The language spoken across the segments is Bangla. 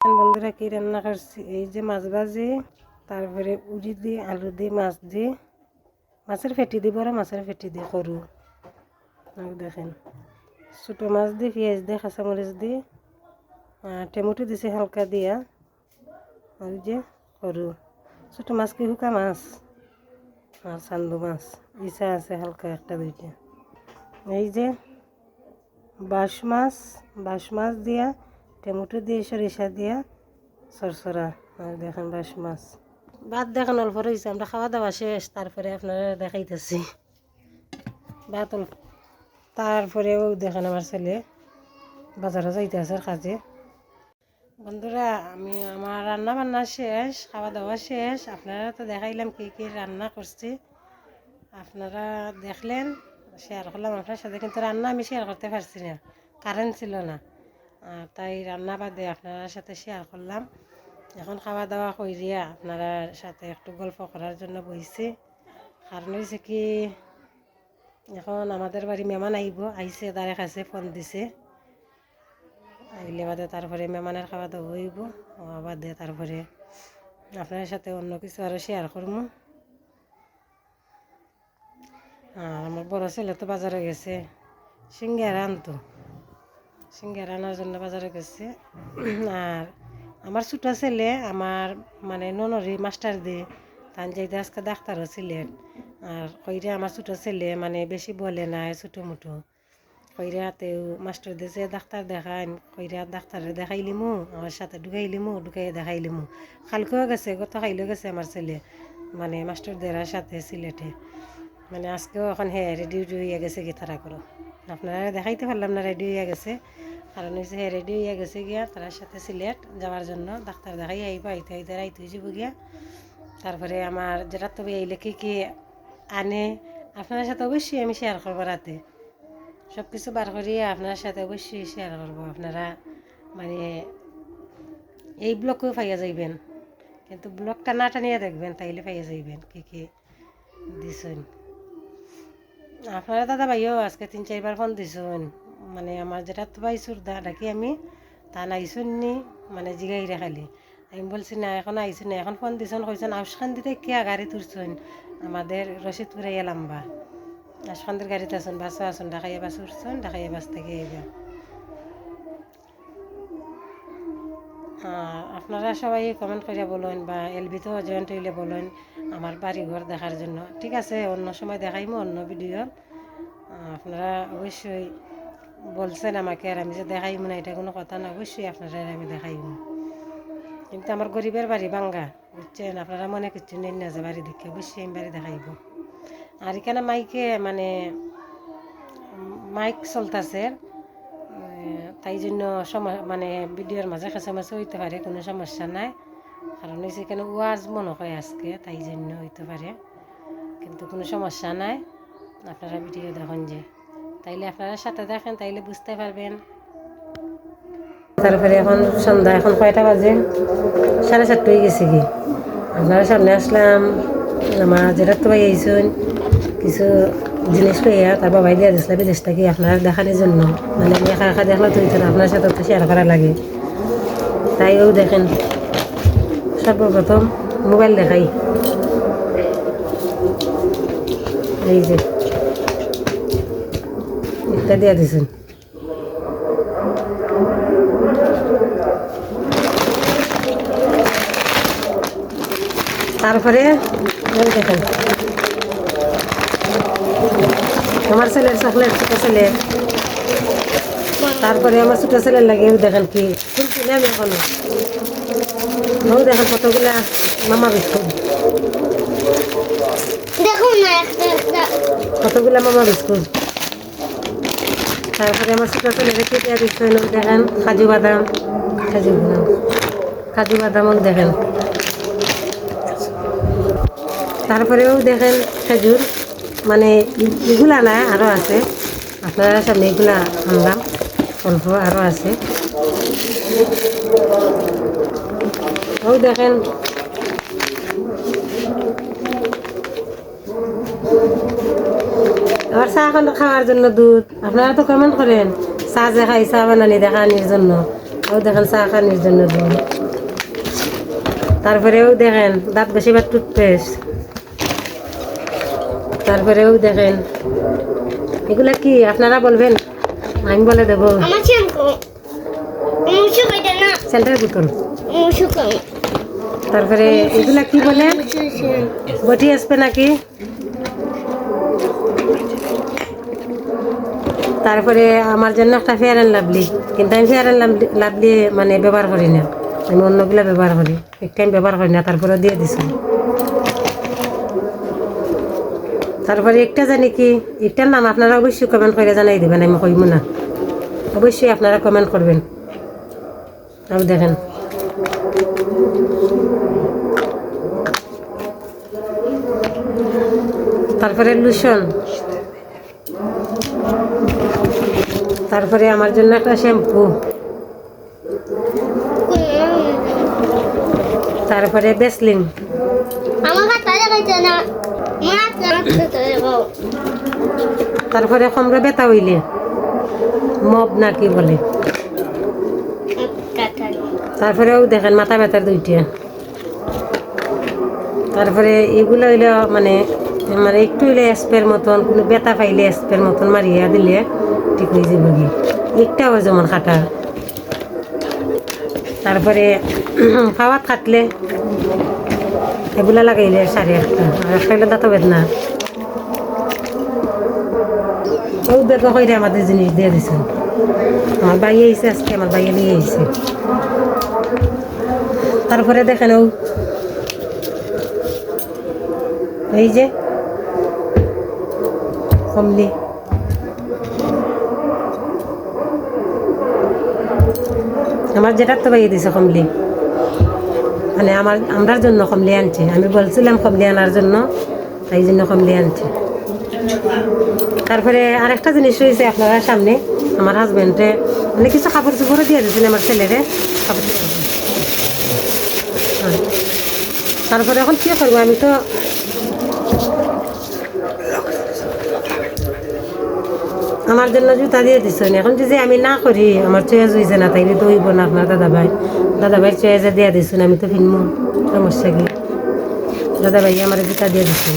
বন্ধুরা কি রান্না করছি, এই যে মাছ ভাজি, তারপরে উড়ি দিয়ে আলু দিয়ে মাছ দিয়ে মাছের ফেটি দিয়ে, বড় মাছের ফেটি দিয়ে করু। দেখেন ছোটো মাছ দিয়ে পেঁয়াজ দিয়ে কাঁচামরিচ দিয়ে টমেটো দিছে হালকা দিয়া, আর যে করু ছোটো মাছ কি শুকা মাছ আর চান্দু মাছ ইচ্ছা আছে হালকা একটা দুইটা। এই যে বাঁশ মাছ দিয়া টমেটো দিয়ে সরিষা দিয়া সরসরা। আর দেখেন বাঁশ মাছ ভাত দেখেন অল্প রয়েছে, আমরা খাওয়া দাওয়া শেষ, তারপরে আপনারা দেখাইতেছি ভাত অল্প। তারপরেও দেখেন আমার ছেলে বাজারে যাইতে আছে কাজে। বন্ধুরা আমার রান্না বান্না শেষ, খাওয়া দাওয়া শেষ, আপনারা তো দেখাইলাম কি কি রান্না করছি, আপনারা দেখলেন, শেয়ার করলাম আপনার সাথে, কিন্তু রান্না আমি শেয়ার করতে পারছি না, কারেন্ট ছিল না, তাই রান্না বাদে আপনার সাথে শেয়ার করলাম। এখন খাওয়া দাওয়া করিয়া আপনারা সাথে একটু গল্প করার জন্য বইছি। কারণ হয়েছে কি, এখন আমাদের বাড়ি মেহমান আইছে, তারে কাছে ফোন দিছে, আইলে বাদে তারপরে মেহমানের খাওয়া দাওয়া হইব, বাদে তারপরে আপনার সাথে অন্য কিছু আরও শেয়ার করবো। আর আমার বড় ছেলে তো বাজারে গেছে সিঙ্গারা আনতো, সিঙ্গারা আনার জন্য বাজারে গেছে। আর আমার ছোটো ছেলে আমার মানে ননরি মাস্টার দিয়ে তান যাইতে আজকে ডাক্তারও ছিলেন। আর কইরা আমার ছোটো ছেলে মানে বেশি বলে নাই, ছোটো মুটো কইরাতেও মাস্টার দিয়েছে ডাক্তার দেখাইন, কইরা ডাক্তারে দেখাইলিমু, আমার সাথে ঢুকাইয়া দেখাইলিমু। কালকেও গেছে, গত খাইলেও গেছে আমার ছেলে মানে মাস্টার দেওয়ার সাথে সিলেটে, মানে আজকেও এখন রেডি হইয়া গেছে কি তারা করো। আপনারা দেখাইতে পারলাম না, রেডি হইয়া গেছে, কারণ হচ্ছে রেডি হইয়া গেছে গিয়া তার সাথে সিলেট যাওয়ার জন্য, ডাক্তার দেখাই আইবা, আইতে রাইতে হয়ে যাব গিয়া। তারপরে আমার যেটা তবে এই লেখে কি আনে আপনার সাথে অবশ্যই আমি শেয়ার করবো, রাতে সব কিছু বার করিয়ে আপনার সাথে অবশ্যই শেয়ার করবো। আপনারা মানে এই ব্লগকেও পাইয়া যাইবেন, কিন্তু ব্লগটা না টানিয়ে দেখবেন, তাইলে পাইয়া যাইবেন কি কি দিছেন। আপনারা দাদা ভাইও আজকে 3-4 বার ফোন দিছেন, মানে আমার যেটা তো পাইছুর ডাকি আমি তা নাইছুন নি, মানে জিগাইরে খালি আমি বলছি না এখন আইসুন না, এখন ফোন দিছেন, কইছেন আউসখান দিতে কে গাড়ি তুলছেন, আমাদের রশিদপুরে লম্বা আউসখানদের গাড়িতে আসুন, বাসও আসুন, ঢাকাইয়া বাস উঠছেন, ঢাকাইয়া বাস থেকে এইবা। আপনারা সবাই কমেন্ট করে বলুন, বা এলবিতেও জয়েন্ট হইলে বলুন আমার বাড়ি ঘর দেখার জন্য। ঠিক আছে, অন্য সময় দেখাইমো অন্য ভিডিও। আপনারা অবশ্যই বলছেন আমাকে, আর আমি যে দেখাইমো না এটা কোনো কথা না, অবশ্যই আপনারা আমি দেখাইমো। কিন্তু আমার গরিবের বাড়ি ভাঙ্গা, বুঝছেন, আপনারা মনে কিছু নেই না যে বাড়ি দেখে, অবশ্যই আমি বাড়ি দেখাইব। আর এখানে মাইকে মানে মাইক চলতেছে, তাই জন্য মানে ভিডিওর মাঝে কাছামাছি হইতে পারে, কোনো সমস্যা নাই। কারণ হয়েছে এখানে ওয়াজ মনে হয় আজকে, তাই জন্য হইতে পারে, কিন্তু কোনো সমস্যা নাই। আপনারা ভিডিও দেখুন যে, তাইলে আপনারা সাথে দেখেন, তাইলে বুঝতে পারবেন। তারপরে এখন সন্ধ্যা, এখন কয়টা বাজে, 7:30 হয়ে গেছে কি। আপনারা সামনে আসলাম, আমার যেটা তো ভাই আইসুন কিছু জিনিস পাইয়া তার বাবাই দিয়ে দিয়েছিল বিদেশটা কি আপনারা দেখানোর জন্য, মানে আমি একা একা দেখলে তো না, আপনার সাথে তো শেয়ার করা লাগে, তাইও দেখেন। সর্বপ্রথম মোবাইল দেখাই, এই যে এটা দিয়ে দিয়েছেন। তারপরে দেখেন আমার ছেলের চকলেট, ছোটো ছেলে, তারপরে আমার ছোটো ছেলের লাগে দেখেন কি শুনছি না আমি এখনো, দেখেন কতগুলা মামা বিস্কুট, কতগুলা মামা বিস্কুট। তারপরে আমার ছোটো ছেলে রেখে দেওয়া দিচ্ছেন, দেখেন কাজু বাদাম, কাজু বাদামও দেখেন। তারপরেও দেখেন খেজুর, মানে এগুলা না আরও আছে, আপনারা সামনে এগুলা আনলাম, অল্প আরও আছে। ও দেখেন আবার চা খাওয়ার জন্য দুধ, আপনারা তো কমেন্ট করেন চা যে খাই চা বানানি দেখানির জন্য, ও দেখেন চা খানির জন্য দুধ। তারপরেও দেখেন দাঁত ঘষিবার টুথপেস্ট। তারপরেও দেখেন এগুলা কি আপনারা বলবেন, আমি বলে দেবো। সেন্টার বোতল। তারপরে এগুলা কি বলে, বটি আসবে নাকি। তারপরে আমার জন্য একটা ফেয়ার অ্যান্ড লাভলি, কিন্তু আমি ফেয়ার অ্যান্ড লাভলি মানে ব্যবহার করি না, আমি অন্যগুলো ব্যবহার করি, একটা আমি ব্যবহার করি না, তারপরে দিয়ে দিছি। তারপরে একটা জানি কি, একটার নাম আপনারা অবশ্যই কমেন্ট করে জানাই দেবেন, আমি কইব না, অবশ্যই আপনারা কমেন্ট করবেন। আর দেখেন তারপরে লুশন, তারপরে আমার জন্য একটা শ্যাম্পু, তারপরে বেসলিন, তারপরে কমরে ব্যথা হইলে মব না কি বলে। তারপরেও দেখেন মাথা ব্যথার দুইটা। তারপরে এগুলো হইলে মানে মানে একটু হইলে স্প্রের মতন, কোনো ব্যথা পাইলে স্প্রের মতন মারিয়া দিলে ঠিক হয়ে যাবে কি, একটাও যেমন খাটা। তারপরে খাওয়াত কাটলে এগুলা লাগাইলে 1.5 আর একটা হইলে দাঁত বেদনা। ও বেগ করে আমাদের জিনিস দিয়ে দিছে, আমার ভাই আইসে আজকে, আমার ভাইয়ে নিয়ে আইসে। তারপরে দেখেন ও এই যে কমলি, আমার যেটা তো বাইয়ে দিছে কমলি, মানে আমরার জন্য কমলি আনছে, আমি বলছিলাম কমলি আনার জন্য, তাই জন্য কমলি আনছে। তারপরে আরেকটা জিনিস রয়েছে আপনারা সামনে, আমার হাজব্যান্ডে মানে কিছু কাপড় চোপড়ও দিয়ে দিয়েছেন আমার ছেলেরে কাপড় চোপড়। তারপরে এখন কী করবো, আমি তো আমার জন্য জুতা দিয়ে দিচ্ছেন, এখন যদি আমি না করি আমার চয়েস হয়েছে না, তাইলে তো হইব না। আপনার দাদাভাই চয়েসে দিয়ে দিচ্ছেন, আমি তো কিনবো, সমস্যা কি। দাদাভাই আমার জুতা দিয়ে দিচ্ছেন।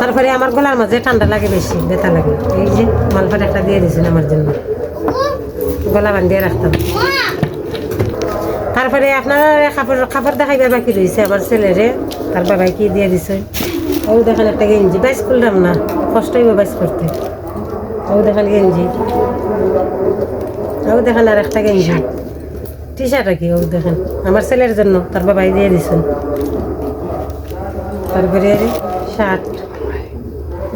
তারপরে আমার গলার মাঝে ঠান্ডা লাগে, বেশি ব্যথা লাগে, এই যে মালপাট একটা দিয়ে দিচ্ছেন আমার জন্য, গলা বান্ধিয়ে রাখতাম। তারপরে আপনারা কাপড় দেখাইবার বাকি রয়েছে আমার ছেলেরে, তার বাবাই কি দিয়ে দিছে। ও দেখেন একটা গেঞ্জি, বাইস করলাম না, কষ্ট হইব বাইস করতে। ও দেখেন গেঞ্জি, ও দেখেন আর একটা গেঞ্জি, টি শার্ট আর কি, ও দেখেন আমার ছেলের জন্য তার বাবাই দিয়ে দিছেন। তারপরে শার্ট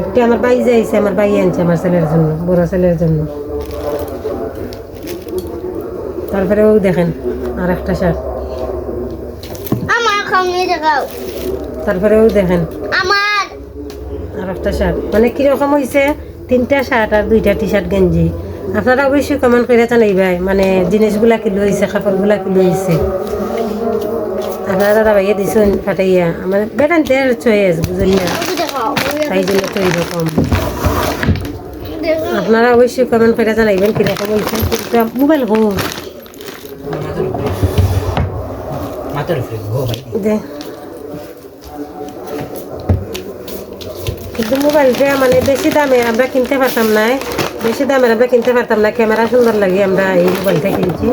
একটা আমার বাই যাইছে, আমার বাই আনছে আমার ছেলের জন্য, বড় ছেলের জন্য। তারপরে ও দেখেন আর একটা শার্ট, তারপরে ও দেখেন আর একটা শার্ট, মানে কিরকম হয়েছে 3টা শার্ট আর 2টা টি শার্ট গেঞ্জি। আপনারা অবশ্যই কমেন্ট করে জানাইবাই, মানে জিনিসগুলা কি লইছে, কাপড়গুলা কি লইছে। আপনারা দাদা ভাইয়া দিছেন ফাটাইয়া, আমার বেটানদের চয়েস বুঝলি না, তাই জন্য তো এইরকম। আপনারা অবশ্যই কমেন্ট করে জানাইবেন কিরকম হয়েছে। মোবাইল হো কিন্তু মোবাইলটা মানে বেশি দামে আমরা কিনতে পারতাম না, বেশি দামের আমরা কিনতে পারতাম না, ক্যামেরা সুন্দর লাগে আমরা এই মোবাইলটা কিনছি।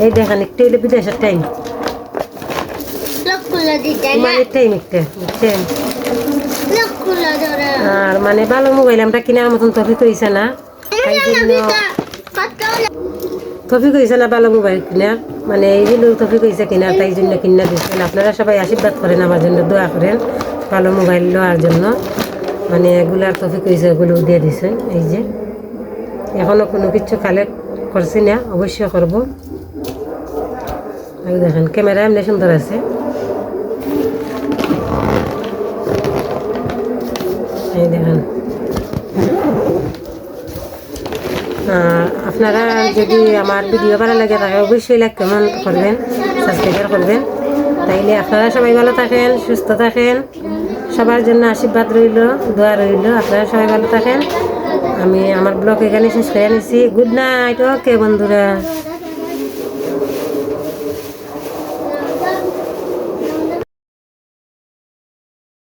এই দেখেন একটু হইলে বিদেশের টাইম, মানে টাইম একটা বুঝছেন। আর মানে ভালো মোবাইল আমরা কেনার মতন তফিক হয়েছে না, তাই জন্য তফিক হয়েছে না ভালো মোবাইল কেনার, মানে এইগুলো তফিক হয়েছে কেনার, তাই জন্য কিনা দিচ্ছেন। আপনারা সবাই আশীর্বাদ করেন আমার জন্য, দোয়া করেন ভালো মোবাইল নেওয়ার জন্য, মানে এগুলার তফিক হয়েছে, এগুলো দিয়ে দিছেন। এই যে এখনও কোনো কিছু কালেক্ট করছি না, অবশ্যই করবো। এই দেখেন ক্যামেরা এমনি সুন্দর আছে। এই দেখেন আপনারা যদি আমার ভিডিও ভালো লাগে তাহলে অবশ্যই লাইক কমেন্ট করবেন, সাবস্ক্রাইব করবেন। তাইলে আপনারা সবাই ভালো থাকেন, সুস্থ থাকেন, সবার জন্য আশীর্বাদ রইল, দোয়া রইল। আপনারা সবাই ভালো থাকেন, আমি আমার ব্লগ এখানে শেষ করে নিছি। গুড নাইট, ওকে বন্ধুরা।